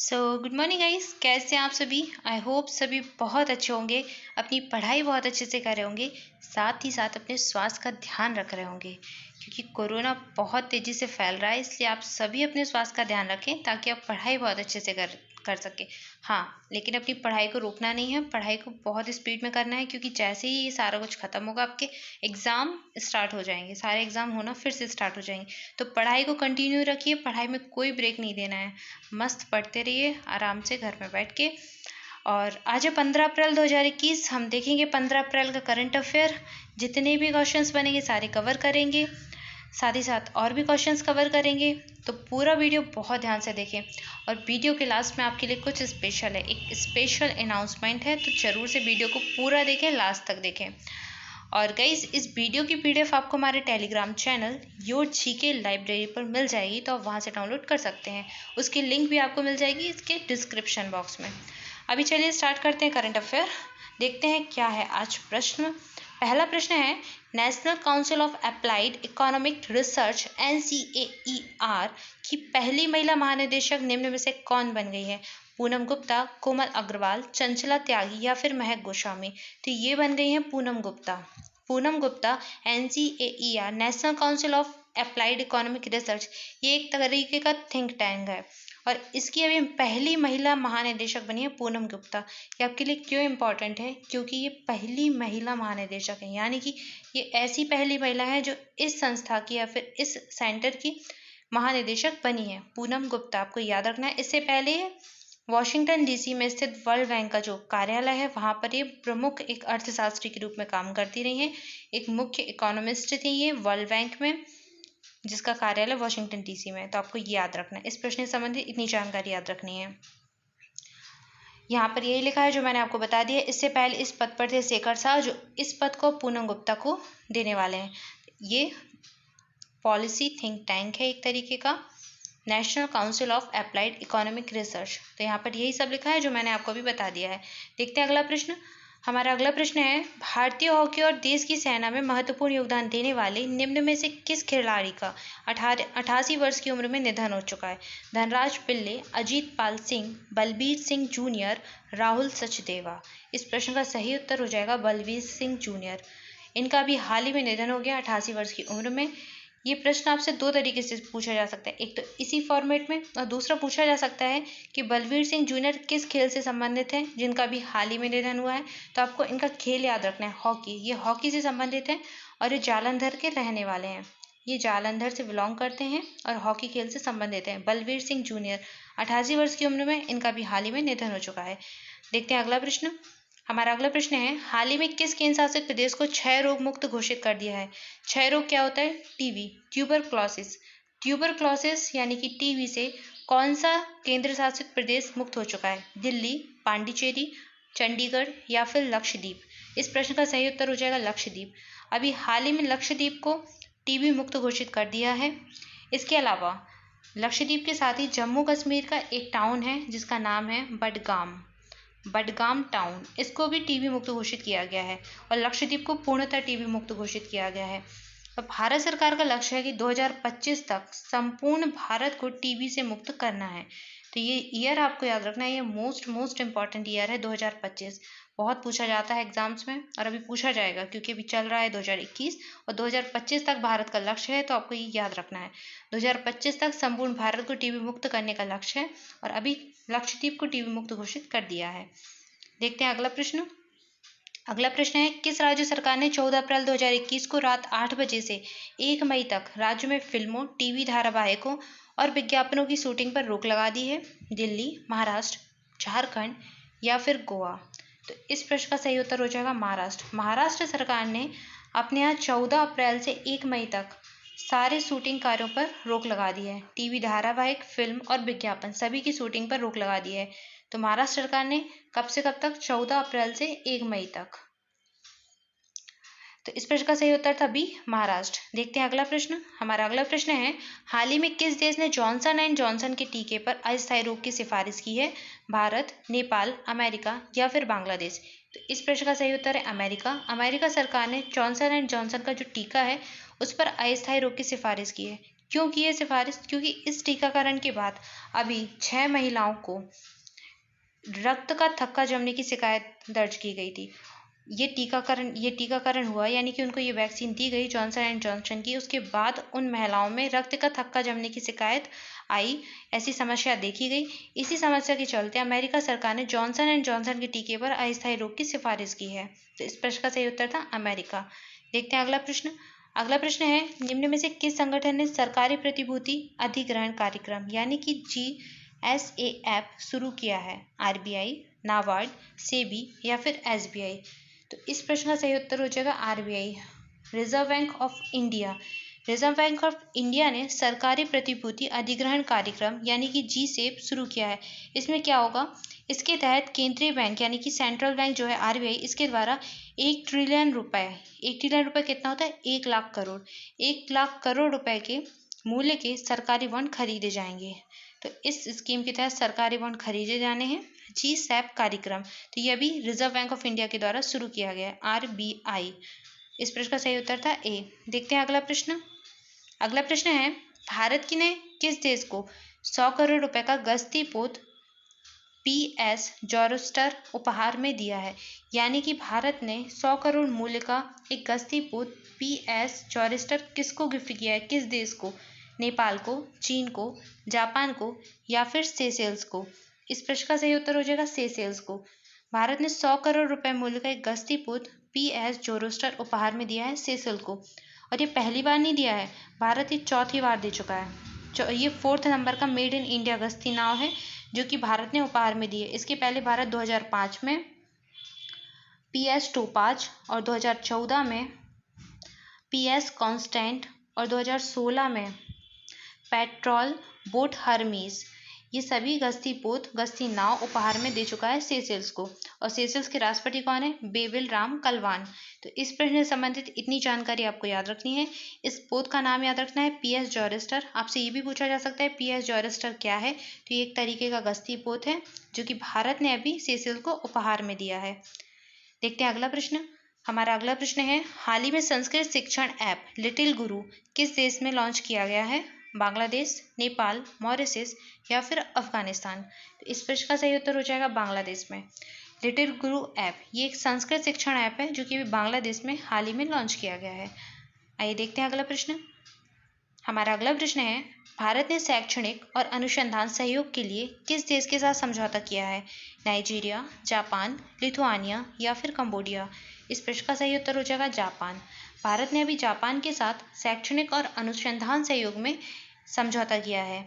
Good morning guys, कैसे हैं आप सभी। आई होप सभी बहुत अच्छे होंगे, अपनी पढ़ाई बहुत अच्छे से कर रहे होंगे, साथ ही साथ अपने स्वास्थ्य का ध्यान रख रहे होंगे क्योंकि कोरोना बहुत तेज़ी से फैल रहा है। इसलिए आप सभी अपने स्वास्थ्य का ध्यान रखें ताकि आप पढ़ाई बहुत अच्छे से कर सकें। हाँ, लेकिन अपनी पढ़ाई को रोकना नहीं है, पढ़ाई को बहुत स्पीड में करना है क्योंकि जैसे ही ये सारा कुछ ख़त्म होगा आपके एग्ज़ाम स्टार्ट हो जाएंगे, सारे एग्ज़ाम होना फिर से स्टार्ट हो जाएंगे। तो पढ़ाई को कंटिन्यू रखिए, पढ़ाई में कोई ब्रेक नहीं देना है, मस्त पढ़ते रहिए आराम से घर में बैठ के। और आज है 15 अप्रैल 2021। हम देखेंगे 15 अप्रैल का करंट अफेयर। जितने भी क्वेश्चंस बनेंगे सारे कवर करेंगे, साथ ही साथ और भी क्वेश्चंस कवर करेंगे। तो पूरा वीडियो बहुत ध्यान से देखें। और वीडियो के लास्ट में आपके लिए कुछ स्पेशल है, एक स्पेशल अनाउंसमेंट है, तो ज़रूर से वीडियो को पूरा देखें, लास्ट तक देखें। और गाइस, इस वीडियो की पीडीएफ आपको हमारे Telegram channel your GK library पर मिल जाएगी, तो आप वहाँ से डाउनलोड कर सकते हैं। उसकी लिंक भी आपको मिल जाएगी इसके डिस्क्रिप्शन बॉक्स में। अभी चलिए स्टार्ट करते हैं करंट अफेयर। देखते हैं क्या है आज प्रश्न। पहला प्रश्न है, national council of applied economic research NCAER की पहली महिला महानिदेशक निम्न में से कौन बन गई है। पूनम गुप्ता, कोमल अग्रवाल, चंचला त्यागी या फिर महक गोस्वामी। तो ये बन गई हैं Poonam Gupta. Poonam Gupta NCAER national council of applied economic research, ये एक तरीके का थिंक टैंक है और इसकी अभी पहली महिला महानिदेशक बनी है पूनम गुप्ता। ये आपके लिए क्यों इम्पोर्टेंट है, क्योंकि ये पहली महिला महानिदेशक है, यानी कि ये ऐसी पहली महिला है जो इस संस्था की या फिर इस सेंटर की महानिदेशक बनी है। पूनम गुप्ता आपको याद रखना है। इससे पहले वॉशिंगटन DC में स्थित वर्ल्ड बैंक का जो कार्यालय है वहाँ पर ये प्रमुख एक अर्थशास्त्री के रूप में काम करती रही हैं। एक मुख्य इकोनॉमिस्ट थी ये वर्ल्ड बैंक में, जिसका कार्यालय वॉशिंगटन DC में है। तो आपको ये याद रखना है, इस प्रश्न से संबंधित इतनी जानकारी याद रखनी है। यहाँ पर यही लिखा है जो मैंने आपको बता दिया। इससे पहले इस पद पर थे शेखर शाह, जो इस पद को पूनम गुप्ता को देने वाले हैं। ये पॉलिसी थिंक टैंक है एक तरीके का, national council of applied economic research. तो यहाँ पर यही सब लिखा है जो मैंने आपको भी बता दिया है। देखते हैं अगला प्रश्न। हमारा अगला प्रश्न है, भारतीय हॉकी और देश की सेना में महत्वपूर्ण योगदान देने वाले निम्न में से किस खिलाड़ी का 88 वर्ष की उम्र में निधन हो चुका है। धनराज पिल्ले, अजीत पाल सिंह, बलबीर सिंह जूनियर, राहुल सचदेवा। इस प्रश्न का सही उत्तर हो जाएगा बलबीर सिंह जूनियर। इनका भी हाल ही में निधन हो गया 88 वर्ष की उम्र में। ये प्रश्न आपसे दो तरीके से पूछा जा सकता है, एक तो इसी फॉर्मेट में और दूसरा पूछा जा सकता है कि बलबीर सिंह जूनियर किस खेल से संबंधित हैं जिनका भी हाल ही में निधन हुआ है। तो आपको इनका खेल याद रखना है, हॉकी। ये हॉकी से संबंधित हैं और ये जालंधर के रहने वाले हैं। ये जालंधर से बिलोंग करते हैं और हॉकी खेल से संबंधित हैं। बलबीर सिंह जूनियर 88 वर्ष की उम्र में, इनका भी हाल ही में निधन हो चुका है। देखते हैं अगला प्रश्न। हमारा अगला प्रश्न है, हाल ही में किस केंद्र शासित प्रदेश को क्षय रोग मुक्त घोषित कर दिया है। क्षय रोग क्या होता है? TB, tuberculosis. ट्यूबरक्लोसिस यानी कि टीबी से कौन सा केंद्र शासित प्रदेश मुक्त हो चुका है? दिल्ली, पांडिचेरी, चंडीगढ़ या फिर लक्षद्वीप। इस प्रश्न का सही उत्तर हो जाएगा लक्षद्वीप। अभी हाल ही में लक्षद्वीप को टीबी मुक्त घोषित कर दिया है। इसके अलावा लक्षद्वीप के साथ ही जम्मू कश्मीर का एक टाउन है जिसका नाम है बडगाम, बडगाम टाउन, इसको भी टीबी मुक्त घोषित किया गया है और लक्षद्वीप को पूर्णतः टीबी मुक्त घोषित किया गया है। और भारत सरकार का लक्ष्य है कि 2025 तक संपूर्ण भारत को टीबी से मुक्त करना है। तो ये ईयर आपको याद रखना है, ये मोस्ट इम्पॉर्टेंट ईयर है 2025। बहुत पूछा जाता है एग्जाम्स में और अभी पूछा जाएगा क्योंकि अभी चल रहा है 2021 और 2025 तक भारत का लक्ष्य है। तो आपको ये याद रखना है, 2025 तक संपूर्ण भारत को टीबी मुक्त करने का लक्ष्य है और अभी लक्षद्वीप को टीबी मुक्त घोषित कर दिया है। देखते हैं अगला प्रश्न। अगला प्रश्न है, किस राज्य सरकार ने 14 अप्रैल 2021 को रात 8 बजे से 1 मई तक राज्य में फिल्मों, टीवी धारावाहिकों और विज्ञापनों की शूटिंग पर रोक लगा दी है? दिल्ली, महाराष्ट्र, झारखंड या फिर गोवा। तो इस प्रश्न का सही उत्तर हो जाएगा महाराष्ट्र। महाराष्ट्र सरकार ने अपने यहाँ 14 अप्रैल से 1 मई तक सारे शूटिंग कार्यों पर रोक लगा दी है। टीवी धारावाहिक, फिल्म और विज्ञापन सभी की शूटिंग पर रोक लगा दी है। तो महाराष्ट्र सरकार ने कब से कब तक? 14 अप्रैल से 1 मई तक। तो इस प्रश्न का सही उत्तर था बी, महाराष्ट्र। देखते हैं अगला प्रश्न। हमारा अगला प्रश्न है, हाल ही में किस देश ने जॉनसन एंड जॉनसन के टीके पर अस्थायी रोक की सिफारिश की है? भारत, नेपाल, अमेरिका या फिर बांग्लादेश। तो इस प्रश्न का सही उत्तर है अमेरिका। अमेरिका सरकार ने जॉनसन एंड जॉनसन का जो टीका है उस पर अस्थायी रोक की सिफारिश की है। क्यों की है सिफारिश? क्योंकि इस टीकाकरण के बाद अभी 6 महिलाओं को रक्त का थक्का जमने की शिकायत दर्ज की गई थी। ये टीकाकरण हुआ, यानी कि उनको ये वैक्सीन दी गई जॉनसन एंड जॉनसन की। उसके बाद उन महिलाओं में रक्त का थक्का जमने की शिकायत आई, ऐसी समस्या देखी गई। इसी समस्या के चलते अमेरिका सरकार ने जॉनसन एंड जॉनसन के टीके पर अस्थायी रोक की सिफारिश की है। तो इस प्रश्न का सही उत्तर था अमेरिका। देखते हैं अगला प्रश्न। अगला प्रश्न है, निम्न में से किस संगठन ने सरकारी प्रतिभूति अधिग्रहण कार्यक्रम यानी कि GSAP शुरू किया है? RBI, नाबार्ड, सेबी या फिर SBI? तो इस प्रश्न का सही उत्तर हो जाएगा RBI, reserve bank of India. Reserve bank of India ने सरकारी प्रतिभूति अधिग्रहण कार्यक्रम यानी कि GSAP शुरू किया है। इसमें क्या होगा? इसके तहत केंद्रीय बैंक यानी कि सेंट्रल बैंक जो है RBI, इसके द्वारा 1 ट्रिलियन रुपए, 1 ट्रिलियन रुपए कितना होता है? 1 लाख करोड़, 1 लाख करोड़ रुपए के मूल्य के सरकारी बॉन्ड खरीदे जाएंगे। तो इस स्कीम के तहत सरकारी बॉन्ड खरीदे जाने हैं, GSAP कार्यक्रम। तो यह भी रिजर्व बैंक ऑफ इंडिया के द्वारा शुरू किया गया है, RBI। इस प्रश्न का सही उत्तर था A। देखते हैं अगला प्रश्न। अगला प्रश्न है, भारत की ने किस देश को 100 करोड़ रुपए का गश्ती पोत PS जोरोस्टर उपहार में दिया है? यानी कि भारत ने 100 करोड़ मूल्य का एक गश्ती पोत PS जोरोस्टर किसको गिफ्ट किया है? किस देश को? नेपाल को, चीन को, जापान को या फिर सेशेल्स को? इस प्रश्न का सही उत्तर हो जाएगा सेशेल्स को। भारत ने 100 करोड़ रुपए मूल्य का एक गश्ती पोत PS जोरोस्टर उपहार में दिया है सेशेल को। और ये पहली बार नहीं दिया है, भारत ये चौथी बार दे चुका है। ये 4th नंबर का मेड इन इंडिया गश्ती नाव है जो कि भारत ने उपहार में दी है। इसके पहले भारत 2005 में PS टोपाज और 2014 में PS कॉन्स्टेंट और 2016 में पेट्रोल बोट हर्मीज, ये सभी गश्ती नाव उपहार में दे चुका है सेशेल्स को। और सेशेल्स के राष्ट्रपति कौन है? बेबिल राम कलवान। तो इस प्रश्न से संबंधित इतनी जानकारी आपको याद रखनी है। इस पोत का नाम याद रखना है PS जोरोस्टर। आपसे ये भी पूछा जा सकता है PS जोरोस्टर क्या है? तो ये एक तरीके का गश्ती पोत है जो कि भारत ने अभी सेशेल्स को उपहार में दिया है। देखते हैं अगला प्रश्न। हमारा अगला प्रश्न है, हाल ही में संस्कृत शिक्षण ऐप लिटिल गुरु किस देश में लॉन्च किया गया है? बांग्लादेश, नेपाल, मॉरिशस या फिर अफगानिस्तान? तो इस प्रश्न का सही उत्तर हो जाएगा बांग्लादेश में। लिटिल गुरु ऐप ये एक संस्कृत शिक्षण ऐप है जो कि बांग्लादेश में हाल ही में लॉन्च किया गया है। आइए देखते हैं अगला प्रश्न। हमारा अगला प्रश्न है, भारत ने शैक्षणिक और अनुसंधान सहयोग के लिए किस देश के साथ समझौता किया है? नाइजीरिया, जापान, लिथुआनिया या फिर कंबोडिया? इस प्रश्न का सही उत्तर हो जाएगा जापान। भारत ने अभी जापान के साथ शैक्षणिक और अनुसंधान सहयोग में समझौता किया है।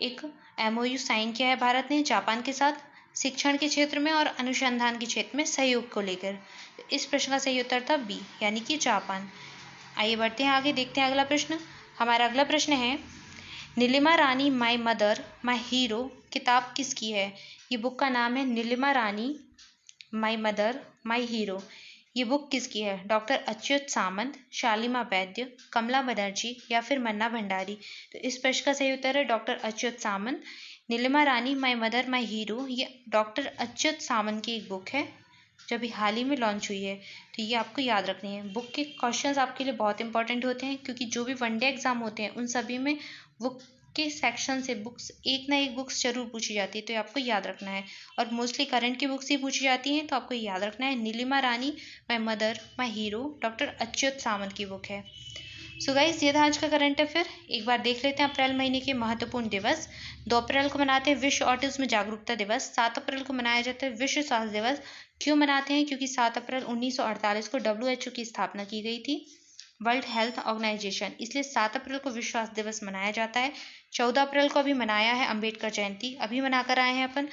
एक MOU साइन किया है भारत ने जापान के साथ शिक्षण के क्षेत्र में और अनुसंधान के क्षेत्र में सहयोग को लेकर। इस प्रश्न का सही उत्तर था B यानी कि जापान। आइए बढ़ते हैं आगे, देखते हैं अगला प्रश्न। हमारा अगला प्रश्न है, Nilima Rani my mother my hero किताब किसकी है? ये बुक का नाम है Nilima Rani my mother my hero. ये बुक किसकी है? डॉक्टर अच्युत सामंत, शालिमा वैद्य, कमला बनर्जी या फिर मन्ना भंडारी? तो इस प्रश्न का सही उत्तर है doctor Achyuta Samanta. Nilima Rani my mother my hero ये डॉक्टर अच्युत सामंत की एक बुक है जो अभी हाल ही में लॉन्च हुई है। तो ये आपको याद रखनी है। बुक के क्वेश्चंस आपके लिए बहुत इंपॉर्टेंट होते हैं क्योंकि जो भी वनडे एग्जाम होते हैं उन सभी में बुक के सेक्शन से बुक्स एक ना एक बुक्स जरूर पूछी जाती है, तो ये आपको याद रखना है। और मोस्टली करंट की बुक्स ही पूछी जाती हैं, तो आपको याद रखना है Nilima Rani my mother my hero doctor Achyuta Samanta की बुक है। सो गाइस, ये था आज का करंट अफेयर। एक बार देख लेते हैं अप्रैल महीने के महत्वपूर्ण दिवस। 2 अप्रैल को मनाते हैं विश्व ऑटिज्म जागरूकता दिवस। 7 अप्रैल को मनाया जाता है विश्व स्वास्थ्य दिवस। क्यों मनाते हैं? क्योंकि 7 अप्रैल 1948 को WHO की स्थापना की गई थी, वर्ल्ड हेल्थ ऑर्गेनाइजेशन, इसलिए 7 अप्रैल को विश्व स्वास्थ्य दिवस मनाया जाता है। 14 अप्रैल को अभी मनाया है अम्बेडकर जयंती, अभी मनाकर आए हैं अपन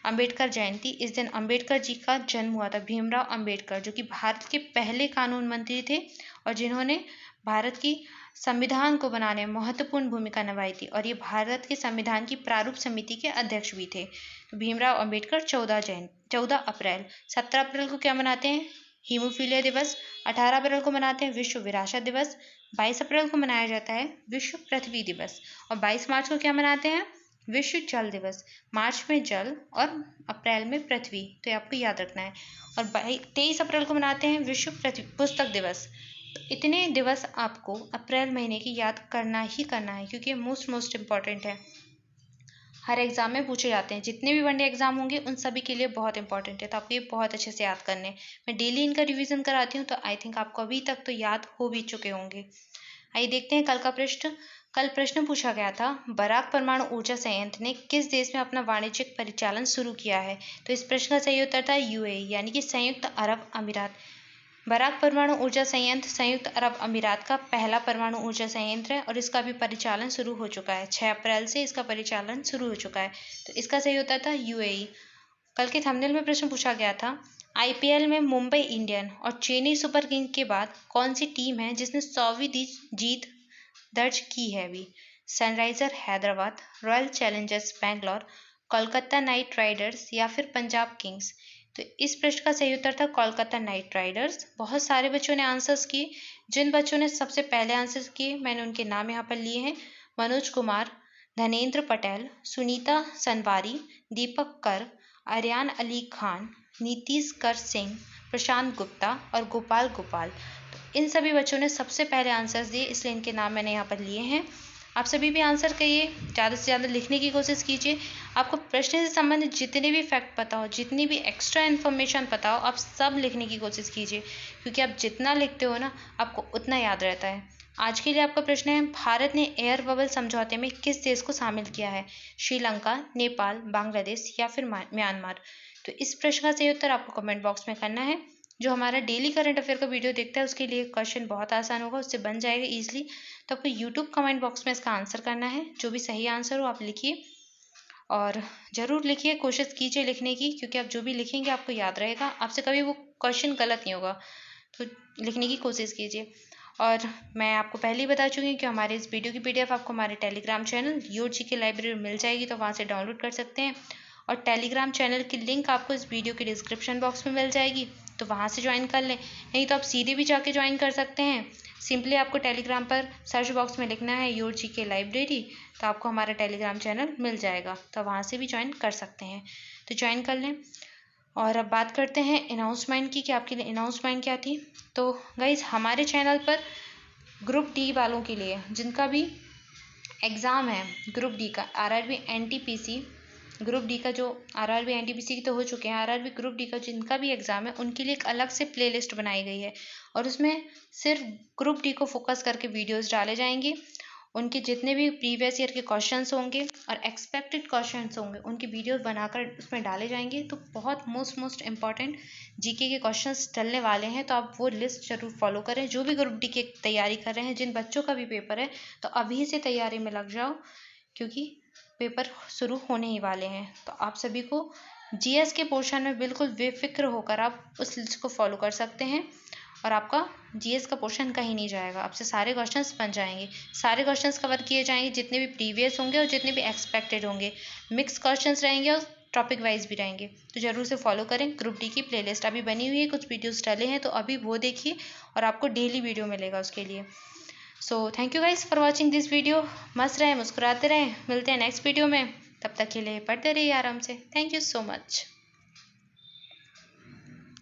अम्बेडकर जयंती। इस दिन अम्बेडकर जी का जन्म हुआ था, भीमराव अम्बेडकर, जो कि भारत के पहले कानून मंत्री थे और जिन्होंने भारत की संविधान को बनाने में महत्वपूर्ण भूमिका निभाई थी, और ये भारत के संविधान की प्रारूप समिति के अध्यक्ष भी थे। तो भीमराव अम्बेडकर 14 अप्रैल। 17 अप्रैल को क्या मनाते हैं? हीमोफीलिया दिवस। 18 अप्रैल को मनाते हैं विश्व विरासत दिवस। 22 अप्रैल को मनाया जाता है विश्व पृथ्वी दिवस। और 22 मार्च को क्या मनाते हैं? विश्व जल दिवस। मार्च में जल और अप्रैल में पृथ्वी, तो ये आपको याद रखना है। और 23 अप्रैल को मनाते हैं विश्व पुस्तक दिवस। तो इतने दिवस आपको अप्रैल महीने की याद करना ही करना है, क्योंकि मोस्ट इम्पॉर्टेंट है। हर एग्ज़ाम में पूछे जाते हैं, जितने भी वनडे एग्ज़ाम होंगे उन सभी के लिए बहुत इंपॉर्टेंट है, तो आपको ये बहुत अच्छे से याद करने। मैं डेली इनका रिवीजन कराती हूँ, तो आई थिंक आपको अभी तक तो याद हो भी चुके होंगे। आइए देखते हैं कल का प्रश्न। कल प्रश्न पूछा गया था, बराक परमाणु ऊर्जा संयंत्र ने किस देश में अपना वाणिज्यिक परिचालन शुरू किया है? तो इस प्रश्न का सही उत्तर था यूएई, यानी कि संयुक्त अरब अमीरात। बराक परमाणु ऊर्जा संयंत्र संयुक्त अरब अमीरात का पहला परमाणु ऊर्जा संयंत्र है और इसका भी परिचालन शुरू हो चुका है। 6 अप्रैल से इसका परिचालन शुरू हो चुका है, तो इसका सही उत्तर था यूएई। कल के थंबनेल में प्रश्न पूछा गया था, आईपीएल में मुंबई इंडियन और चेन्नई सुपर किंग के बाद कौन सी टीम है जिसने 100वीं जीत दर्ज की है अभी? Sunriser Hyderabad, royal Challengers Bangalore, Kolkata night Riders या फिर पंजाब किंग्स? तो इस प्रश्न का सही उत्तर था कोलकाता नाइट राइडर्स। बहुत सारे बच्चों ने आंसर्स किए। जिन बच्चों ने सबसे पहले आंसर्स किए मैंने उनके नाम यहाँ पर लिए हैं, मनोज कुमार, धनेंद्र पटेल, सुनीता सनवारी, दीपक कर, आर्यान अली खान, नीतीश कर सिंह, प्रशांत गुप्ता और गोपाल गोपाल। तो इन सभी बच्चों ने सबसे पहले आंसर्स दिए, इसलिए इनके नाम मैंने यहाँ पर लिए हैं। आप सभी भी आंसर करिए, ज़्यादा से ज़्यादा लिखने की कोशिश कीजिए। आपको प्रश्न से संबंधित जितने भी फैक्ट पता हो, जितनी भी एक्स्ट्रा इन्फॉर्मेशन पता हो, आप सब लिखने की कोशिश कीजिए, क्योंकि आप जितना लिखते हो ना आपको उतना याद रहता है। आज के लिए आपका प्रश्न है, भारत ने एयर बबल समझौते में किस देश को शामिल किया है? श्रीलंका, नेपाल, बांग्लादेश या फिर म्यांमार? तो इस प्रश्न का सही उत्तर आपको कमेंट बॉक्स में करना है। जो हमारा डेली करंट अफेयर का वीडियो देखता है उसके लिए क्वेश्चन बहुत आसान होगा, उससे बन जाएगा ईजिली। तो आपको यूट्यूब कमेंट बॉक्स में इसका आंसर करना है। जो भी सही आंसर हो आप लिखिए और ज़रूर लिखिए, कोशिश कीजिए लिखने की, क्योंकि आप जो भी लिखेंगे आपको याद रहेगा, आपसे कभी वो क्वेश्चन गलत नहीं होगा। तो लिखने की कोशिश कीजिए। और मैं आपको पहले ही बता चुकी हूँ कि हमारे इस वीडियो की पीडीएफ आपको हमारे Telegram channel your GK library में मिल जाएगी, तो वहाँ से डाउनलोड कर सकते हैं। और टेलीग्राम चैनल की लिंक आपको इस वीडियो के डिस्क्रिप्शन बॉक्स में मिल जाएगी, तो वहाँ से ज्वाइन कर लें। नहीं तो आप सीधे भी जाके ज्वाइन कर सकते हैं। सिंपली आपको टेलीग्राम पर सर्च बॉक्स में लिखना है योर जीके लाइब्रेरी, तो आपको हमारा टेलीग्राम चैनल मिल जाएगा, तो वहाँ से भी ज्वाइन कर सकते हैं। तो ज्वाइन कर लें। और अब बात करते हैं अनाउंसमेंट की कि आपके लिए अनाउंसमेंट क्या थी। तो गाइज़, हमारे चैनल पर ग्रुप डी वालों के लिए जिनका भी एग्ज़ाम है, ग्रुप डी का आरआरबी एनटीपीसी, ग्रुप डी का जो आरआरबी एनटीपीसी की तो हो चुके हैं, आरआरबी ग्रुप डी का जिनका भी एग्ज़ाम है उनके लिए एक अलग से प्लेलिस्ट बनाई गई है और उसमें सिर्फ ग्रुप डी को फोकस करके वीडियोस डाले जाएंगे। उनके जितने भी प्रीवियस ईयर के क्वेश्चंस होंगे और एक्सपेक्टेड क्वेश्चंस होंगे उनकी वीडियोस बनाकर उसमें डाले जाएंगे। तो बहुत मोस्ट इम्पॉर्टेंट जीके के क्वेश्चंस डलने वाले हैं, तो आप वो लिस्ट जरूर फॉलो करें। जो भी ग्रुप डी की तैयारी कर रहे हैं, जिन बच्चों का भी पेपर है, तो अभी से तैयारी में लग जाओ, क्योंकि पेपर शुरू होने ही वाले हैं। तो आप सभी को जीएस के पोर्शन में बिल्कुल बेफिक्र होकर आप उस लिस्ट को फॉलो कर सकते हैं और आपका जीएस का पोर्शन कहीं नहीं जाएगा। आपसे सारे क्वेश्चंस बन जाएंगे, सारे क्वेश्चंस कवर किए जाएंगे, जितने भी प्रीवियस होंगे और जितने भी एक्सपेक्टेड होंगे। मिक्स क्वेश्चंस रहेंगे और टॉपिक वाइज भी रहेंगे, तो ज़रूर से फॉलो करें। ग्रुप डी की प्लेलिस्ट अभी बनी हुई है, कुछ वीडियोस डाले हैं, तो अभी वो देखिए और आपको डेली वीडियो मिलेगा उसके लिए। So thank you guys for watching this video. मस्त रहें, मुस्कुराते रहें, मिलते हैं नेक्स्ट वीडियो में। तब तक के लिए पढ़ते रहिए आराम से। Thank you so much.